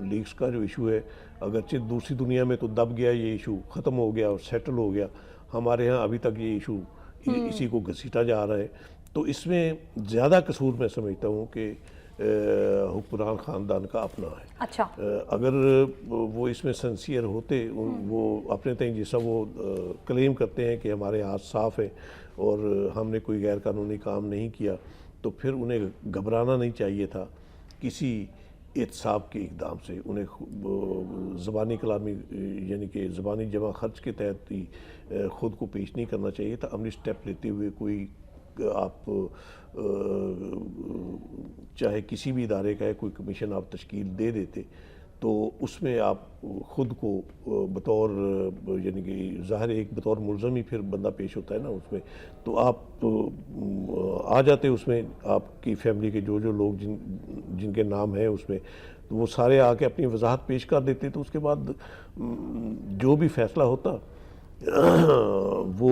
لیکس کا جو ایشو ہے، اگرچہ دوسری دنیا میں تو دب گیا، یہ ایشو ختم ہو گیا اور سیٹل ہو گیا، ہمارے ہاں ابھی تک یہ ایشو اسی کو گھسیٹا جا رہا ہے. تو اس میں زیادہ قصور میں سمجھتا ہوں کہ حکمران خاندان کا اپنا ہے. اچھا اگر وہ اس میں سنسیئر ہوتے، وہ اپنے تئیں جیسا وہ کلیم کرتے ہیں کہ ہمارے ہاتھ صاف ہیں اور ہم نے کوئی غیر قانونی کام نہیں کیا، تو پھر انہیں گھبرانا نہیں چاہیے تھا کسی احتساب کے اقدام سے. انہیں زبانی کلامی یعنی کہ زبانی جمع خرچ کے تحت ہی خود کو پیش نہیں کرنا چاہیے تھا. عملی سٹیپ لیتے ہوئے کوئی آپ چاہے کسی بھی ادارے کا ہے کوئی کمیشن آپ تشکیل دے دیتے، تو اس میں آپ خود کو بطور یعنی کہ ظاہر ایک بطور ملزم ہی پھر بندہ پیش ہوتا ہے نا اس میں، تو آپ آ جاتے اس میں. آپ کی فیملی کے جو لوگ جن کے نام ہیں اس میں، تو وہ سارے آ کے اپنی وضاحت پیش کر دیتے. تو اس کے بعد جو بھی فیصلہ ہوتا وہ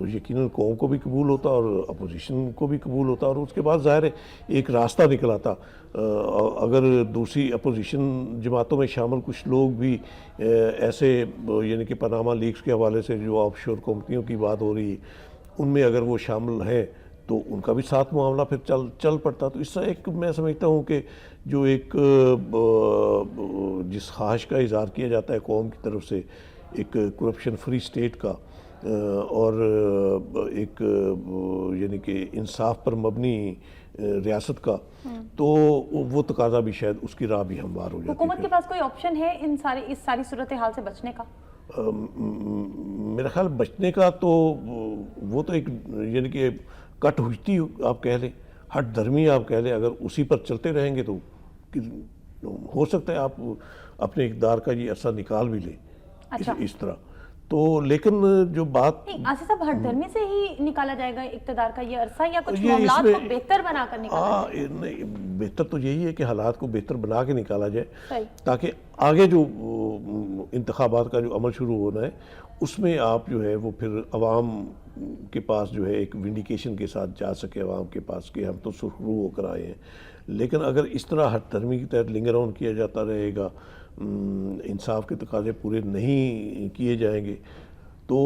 یقیناً قوم کو بھی قبول ہوتا اور اپوزیشن کو بھی قبول ہوتا، اور اس کے بعد ظاہر ہے ایک راستہ نکل آتا. اگر دوسری اپوزیشن جماعتوں میں شامل کچھ لوگ بھی ایسے یعنی کہ پاناما لیکس کے حوالے سے جو آف شور کمپنیوں کی بات ہو رہی ہے ان میں اگر وہ شامل ہیں تو ان کا بھی ساتھ معاملہ پھر چل پڑتا. تو اس سے ایک میں سمجھتا ہوں کہ جو ایک جس خواہش کا اظہار کیا جاتا ہے قوم کی طرف سے، ایک کرپشن فری اسٹیٹ کا اور ایک یعنی کہ انصاف پر مبنی ریاست کا، تو وہ تقاضا بھی شاید اس کی راہ بھی ہموار ہو جاتی ہے. حکومت کے پاس کوئی آپشن ہے اس ساری صورتحال سے بچنے کا؟ میرا خیال بچنے کا تو وہ تو ایک یعنی کہ کٹ ہوتی آپ کہہ لیں، ہٹ دھرمی آپ کہہ لیں، اگر اسی پر چلتے رہیں گے تو ہو سکتا ہے آپ اپنے اقدار کا یہ عرصہ نکال بھی لیں. اچھا اس طرح تو، لیکن جو بات آصف صاحب ہٹ دھرمی سے ہی نکالا جائے گا اقتدار کا یہ عرصہ، یا کچھ معاملات کو بہتر بنا کر نکالا جائے؟ نہیں، بہتر تو یہی ہے کہ حالات کو بہتر بنا کے نکالا جائے صحیح، تاکہ آگے جو انتخابات کا جو عمل شروع ہونا ہے اس میں آپ جو ہے وہ پھر عوام کے پاس جو ہے ایک ونڈیکیشن کے ساتھ جا سکے عوام کے پاس کہ ہم تو سرخرو ہو کر آئے ہیں. لیکن اگر اس طرح ہٹ دھرمی کے تحت لنگر آن کیا جاتا رہے گا، انصاف کے تقاضے پورے نہیں کیے جائیں گے، تو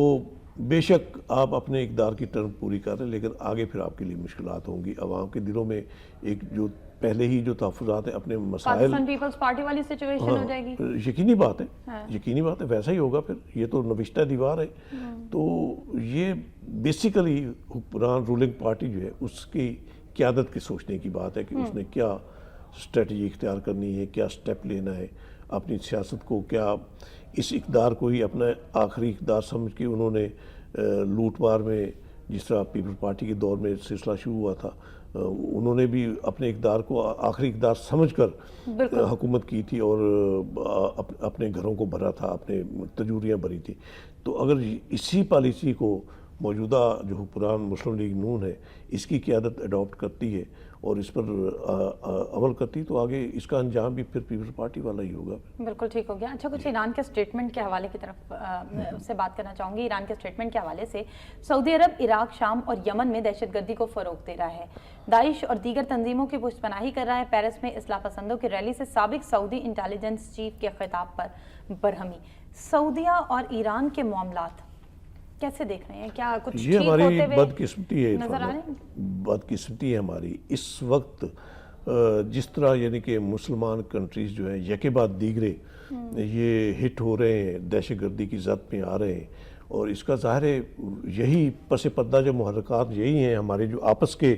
بے شک آپ اپنے اقدار کی ٹرم پوری کر رہے ہیں، لیکن آگے پھر آپ کے لیے مشکلات ہوں گی. عوام کے دلوں میں ایک جو پہلے ہی جو تحفظات ہیں اپنے مسائل، پاکستان پیپلز پارٹی والی سچویشن ہو جائے گی. یقینی بات ہے ویسا ہی ہوگا. پھر یہ تو نوشتہ دیوار ہے. تو یہ بیسیکلی حکمران رولنگ پارٹی جو ہے اس کی قیادت کے سوچنے کی بات ہے کہ اس نے کیا اسٹریٹجی اختیار کرنی ہے، کیا سٹیپ لینا ہے اپنی سیاست کو. کیا اس اقدار کو ہی اپنا آخری اقدار سمجھ کے انہوں نے لوٹ مار میں، جس طرح پیپل پارٹی کے دور میں سلسلہ شروع ہوا تھا، انہوں نے بھی اپنے اقدار کو آخری اقدار سمجھ کر حکومت کی تھی اور اپنے گھروں کو بھرا تھا، اپنے تجوریاں بھری تھی. تو اگر اسی پالیسی کو موجودہ جو حکمران مسلم لیگ نون ہے اس کی قیادت اڈاپٹ کرتی ہے اور اس پر عمل کرتی، تو آگے اس کا انجام بھی پھر پیپل پارٹی والا ہی ہوگا. بالکل ٹھیک ہو گیا. اچھا کچھ ایران کے سٹیٹمنٹ کے حوالے کی طرف سے بات کرنا چاہوں گی. ایران کے سٹیٹمنٹ کے حوالے سے سعودی عرب عراق، شام اور یمن میں دہشت گردی کو فروغ دے رہا ہے، داعش اور دیگر تنظیموں کی پشت پناہی کر رہا ہے. پیرس میں اصلاح پسندوں کی ریلی سے سابق سعودی انٹیلیجنس چیف کے خطاب پر برہمی. سعودیہ اور ایران کے معاملات کیسے دیکھ رہے ہیں؟ کیا کچھ یہ ٹھیک ہماری ہوتے ہوئے بدقسمتی ہے نظر آ رہے ہیں؟ بدقسمتی ہے ہماری اس وقت، جس طرح یعنی کہ مسلمان کنٹریز جو ہیں یکے بعد دیگرے یہ ہٹ ہو رہے ہیں، دہشت گردی کی زد میں آ رہے ہیں، اور اس کا ظاہر ہے یہی پس پردہ جو محرکات یہی ہیں ہمارے جو آپس کے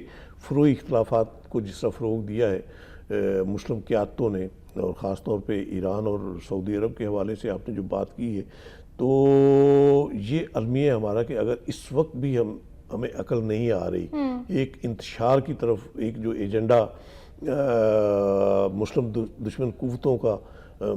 فروئی اختلافات کو جس طرح فروغ دیا ہے مسلم قیادتوں نے، اور خاص طور پہ ایران اور سعودی عرب کے حوالے سے آپ نے جو بات کی ہے، تو یہ المیہ ہے ہمارا کہ اگر اس وقت بھی ہمیں عقل نہیں آ رہی ایک انتشار کی طرف، ایک جو ایجنڈا مسلم دشمن قوتوں کا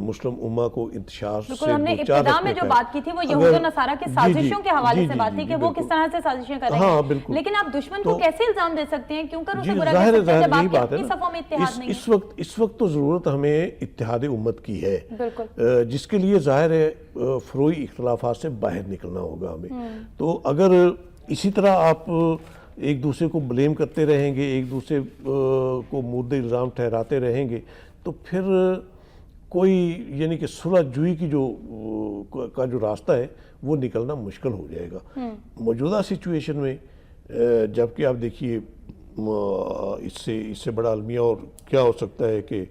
مسلم امہ کو انتشار سے بالکل، ہم نے دوچار ابتدا میں رکھنے جو کا بات کی تھی وہ یہود و نصارہ کے سازشوں کے حوالے سے بات تھی کہ وہ بالکل، کس طرح سے سازشیں کر رہے ہاں، ہیں، بالکل۔ لیکن آپ دشمن کو کیسے الزام دے سکتے ہیں، کیوں کر اسے جی برا ظاہر کہہ سکتے ہیں جب یہی آپ کی بات ہے اپنی صفوں میں اتحاد نہیں ہے؟ اس وقت تو ضرورت ہمیں اتحاد امت کی ہے، بالکل، جس کے لیے ظاہر ہے فروئی اختلافات سے باہر نکلنا ہوگا ہمیں۔ تو اگر اسی طرح آپ ایک دوسرے کو بلیم کرتے رہیں گے، ایک دوسرے کو مورد الزام ٹھہراتے رہیں گے، تو پھر کوئی یعنی کہ صلح جوئی کی کا جو راستہ ہے وہ نکلنا مشکل ہو جائے گا موجودہ سچویشن میں۔ جبکہ آپ دیکھیے اس سے بڑا المیہ اور کیا ہو سکتا ہے کہ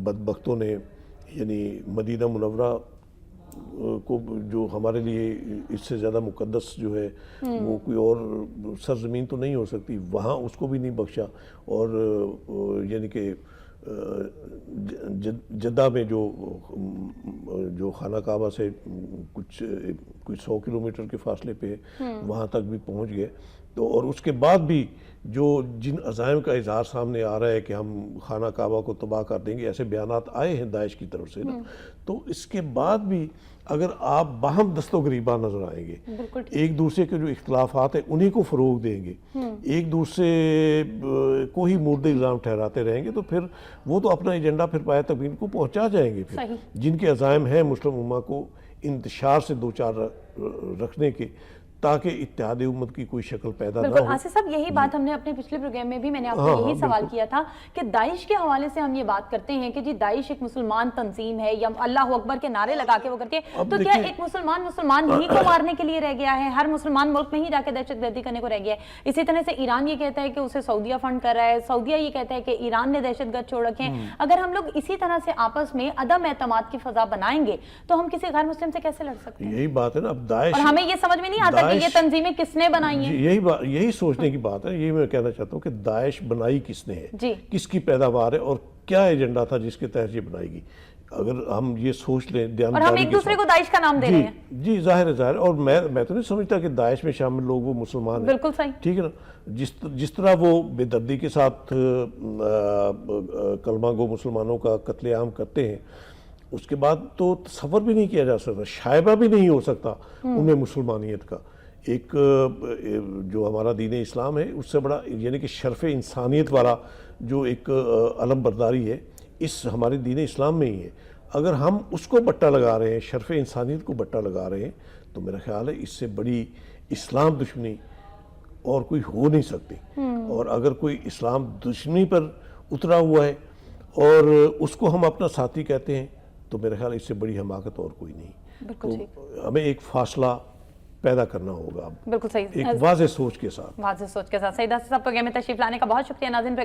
بدبختوں نے یعنی مدینہ منورہ کو، جو ہمارے لیے اس سے زیادہ مقدس جو ہے وہ کوئی اور سرزمین تو نہیں ہو سکتی، وہاں اس کو بھی نہیں بخشا، اور یعنی کہ جدہ میں جو خانہ کعبہ سے کچھ 100 کلومیٹر کے فاصلے پہ وہاں تک بھی پہنچ گئے، تو اور اس کے بعد بھی جن عزائم کا اظہار سامنے آ رہا ہے کہ ہم خانہ کعبہ کو تباہ کر دیں گے، ایسے بیانات آئے ہیں داعش کی طرف سے نا، تو اس کے بعد بھی اگر آپ باہم دست و گریباں نظر آئیں گے، ایک دوسرے کے جو اختلافات ہیں انہی کو فروغ دیں گے، ایک دوسرے کو ہی مورد الزام ٹھہراتے رہیں گے، تو پھر وہ تو اپنا ایجنڈا پھر پائے تکمیل کو پہنچا جائیں گے، پھر جن کے عزائم ہیں مسلم امہ کو انتشار سے دوچار رکھنے کے، تاکہ اتحاد امت کی کوئی شکل پیدا نہ ہو۔ بالکل آصف صاحب، یہی بات ہم نے اپنے پچھلے پروگرام میں بھی میں نے آپ کو یہی سوال کیا تھا کہ داعش کے حوالے سے ہم یہ بات کرتے ہیں کہ جی داعش ایک مسلمان تنظیم ہے، یا اللہ اکبر کے نعرے لگا کے وہ کرتی ہے، تو کیا ایک مسلمان ہی کو مارنے کے لیے رہ گیا ہے؟ ہر مسلمان ملک میں ہی جا کے دہشت گردی کرنے کو رہ گیا ہے؟ اسی طرح سے ایران یہ کہتا ہے کہ اسے سعودیہ فنڈ کر رہا ہے، سعودیہ یہ کہتا ہے کہ ایران نے دہشت گرد چھوڑ رکھے ہیں۔ اگر ہم لوگ اسی طرح سے آپس میں عدم اعتماد کی فضا بنائیں گے تو ہم کسی غیر مسلم سے کیسے لڑ سکتے ہیں؟ یہی بات ہے نا، اب داعش، اور ہمیں یہ سمجھ میں نہیں آتا کہ یہ تنظیمیں کس نے بنائی ہیں؟ یہی سوچنے کی بات ہے، یہی میں کہنا چاہتا ہوں کہ داعش بنائی کس نے ہے، جی، کس کی پیداوار ہے، اور کیا ایجنڈا تھا جس کے تحت یہ بنائی گئی۔ اگر ہم یہ سوچ لیں اور ہم ایک دوسرے کو داعش کا نام دے رہے ہیں۔ جی ظاہر ہے، اور میں تو نہیں سمجھتا کہ داعش میں شامل لوگ وہ مسلمان ہیں، بالکل صحیح، ٹھیک ہے نا، جس طرح وہ بے دردی کے ساتھ کلمہ گو مسلمانوں کا قتل عام کرتے ہیں، اس کے بعد تو تصور بھی نہیں کیا جا سکتا، شائبہ بھی نہیں ہو سکتا ان میں مسلمانیت کا۔ ایک جو ہمارا دین اسلام ہے اس سے بڑا یعنی کہ شرف انسانیت والا جو ایک علم برداری ہے اس ہمارے دین اسلام میں ہی ہے، اگر ہم اس کو بٹا لگا رہے ہیں، شرف انسانیت کو بٹا لگا رہے ہیں، تو میرا خیال ہے اس سے بڑی اسلام دشمنی اور کوئی ہو نہیں سکتی۔ اور اگر کوئی اسلام دشمنی پر اترا ہوا ہے اور اس کو ہم اپنا ساتھی کہتے ہیں، تو میرا خیال اس سے بڑی حماقت اور کوئی نہیں۔ تو ہمیں ایک فاصلہ پیدا کرنا ہوگا، بالکل صحیح، ایک واضح سوچ کے ساتھ۔ واضح سوچ کے ساتھ۔ سعید آصف صاحب پروگرام میں تشریف لانے کا بہت شکریہ۔ ناظرین